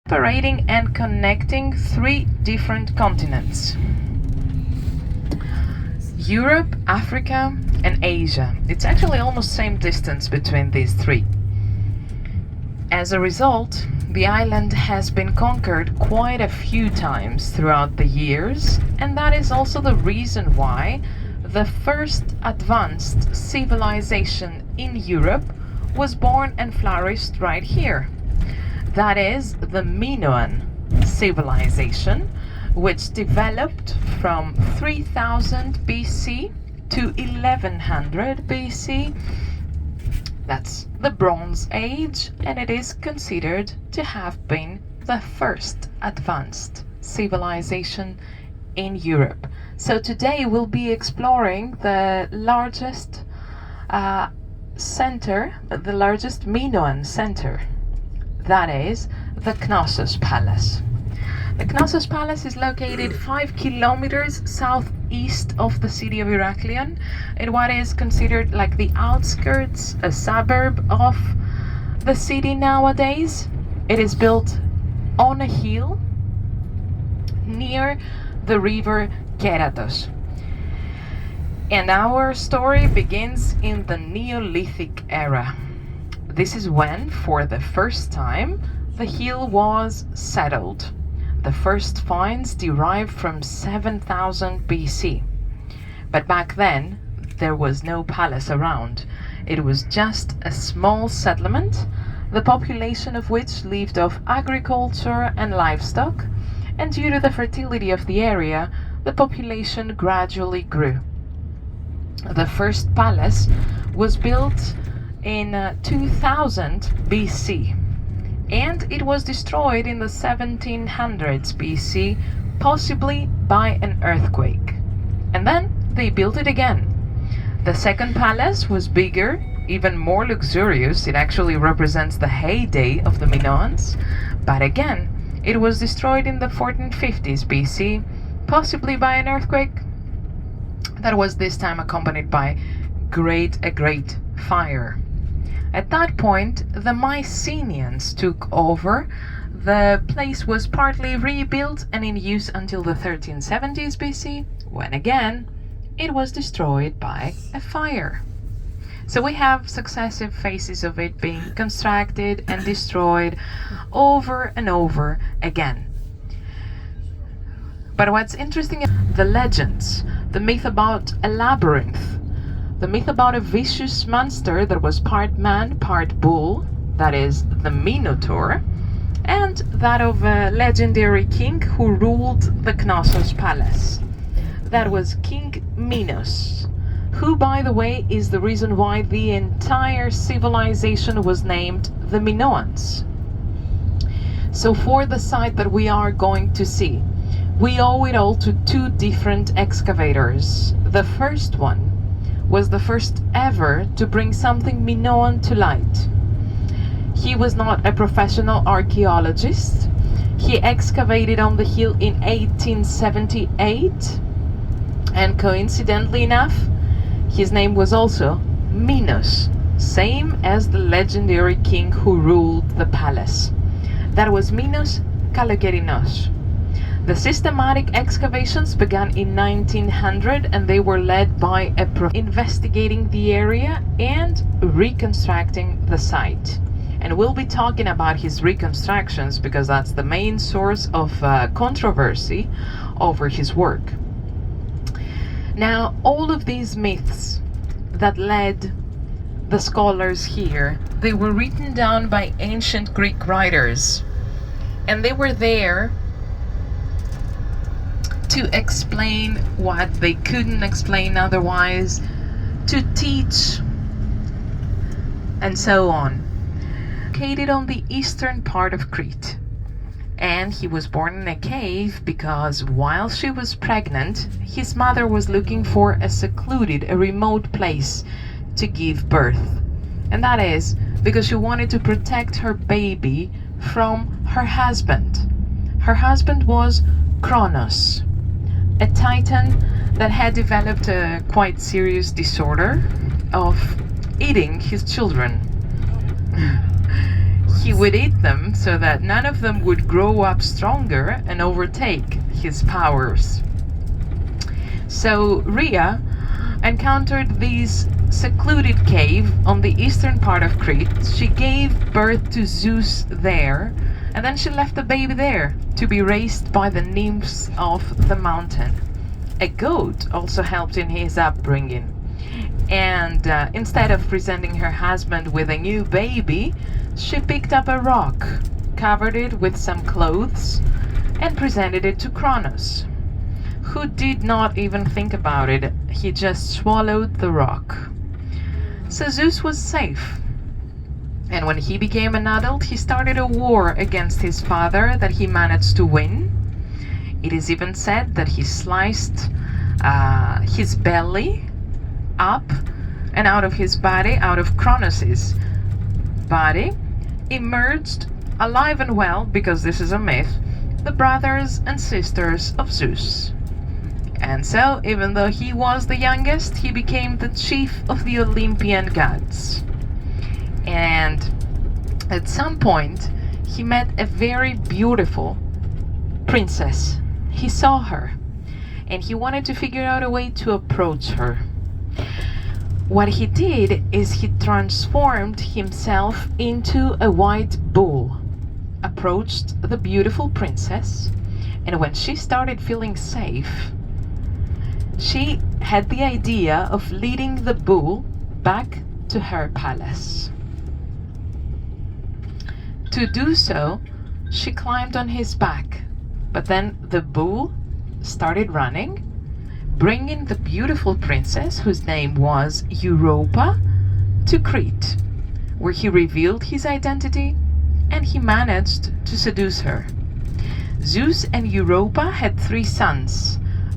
separating and connecting three different continents: Europe, Africa, and Asia. It's actually almost same distance between these three. As a result, the island has been conquered quite a few times throughout the years, and that is also the reason why the first advanced civilization in Europe was born and flourished right here. That is the Minoan civilization, which developed from 3000 BC to 1100 BC. That's the Bronze Age, and it is considered to have been the first advanced civilization in Europe. So today we'll be exploring the largest the largest Minoan center. That is the Knossos Palace. The Knossos Palace is located 5 kilometers southeast of the city of Heraklion, in what is considered like the outskirts, a suburb of the city nowadays. It is built on a hill near the river Keratos. And our story begins in the Neolithic era. This is when, for the first time, the hill was settled. The first finds derive from 7000 BC. But back then, there was no palace around. It was just a small settlement, the population of which lived off agriculture and livestock, and due to the fertility of the area, the population gradually grew. The first palace was built in 2000 BC, and it was destroyed in the 1700s BC, possibly by an earthquake. And then they built it again. The second palace was bigger, even more luxurious. It actually represents the heyday of the Minoans, but again, it was destroyed in the 1450s BC, possibly by an earthquake that was this time accompanied by a great fire. At that point, the Mycenaeans took over. The place was partly rebuilt and in use until the 1370s BC, when again it was destroyed by a fire. So we have successive phases of it being constructed and destroyed over and over again. But what's interesting is the legends, the myth about a labyrinth, the myth about a vicious monster that was part man, part bull, that is the Minotaur, and that of a legendary king who ruled the Knossos Palace. That was King Minos, who, by the way, is the reason why the entire civilization was named the Minoans. So for the site that we are going to see, we owe it all to two different excavators. The first one was the first ever to bring something Minoan to light. He was not a professional archaeologist. He excavated on the hill in 1878, and coincidentally enough, his name was also Minos, same as the legendary king who ruled the palace. That was Minos Kalogerinos. The systematic excavations began in 1900, and they were led by a investigating the area and reconstructing the site. And we'll be talking about his reconstructions because that's the main source of controversy over his work. Now, all of these myths that led the scholars here, they were written down by ancient Greek writers, and they were there to explain what they couldn't explain otherwise, to teach, and so on. Located on the eastern part of Crete, and he was born in a cave because while she was pregnant, his mother was looking for a secluded, a remote place to give birth. And that is because she wanted to protect her baby from her husband. Her husband was Kronos, a titan that had developed a quite serious disorder of eating his children. he would eat them so that none of them would grow up stronger and overtake his powers. So Rhea encountered this secluded cave on the eastern part of Crete. She gave birth to Zeus there, and then she left the baby there to be raised by the nymphs of the mountain. A goat also helped in his upbringing. And instead of presenting her husband with a new baby, she picked up a rock, covered it with some clothes, and presented it to Kronos, who did not even think about it. He just swallowed the rock. So Zeus was safe. And when he became an adult, he started a war against his father that he managed to win. It is even said that he sliced his belly up, and out of his body, out of Kronos' body, emerged alive and well, because this is a myth, the brothers and sisters of Zeus. And so, even though he was the youngest, he became the chief of the Olympian gods. And at some point, he met a very beautiful princess. He saw her, and he wanted to figure out a way to approach her. What he did is he transformed himself into a white bull, approached the beautiful princess, and when she started feeling safe, she had the idea of leading the bull back to her palace. To do so, she climbed on his back, but then the bull started running, bringing the beautiful princess, whose name was Europa, to Crete, where he revealed his identity and he managed to seduce her. Zeus and Europa had 3 sons,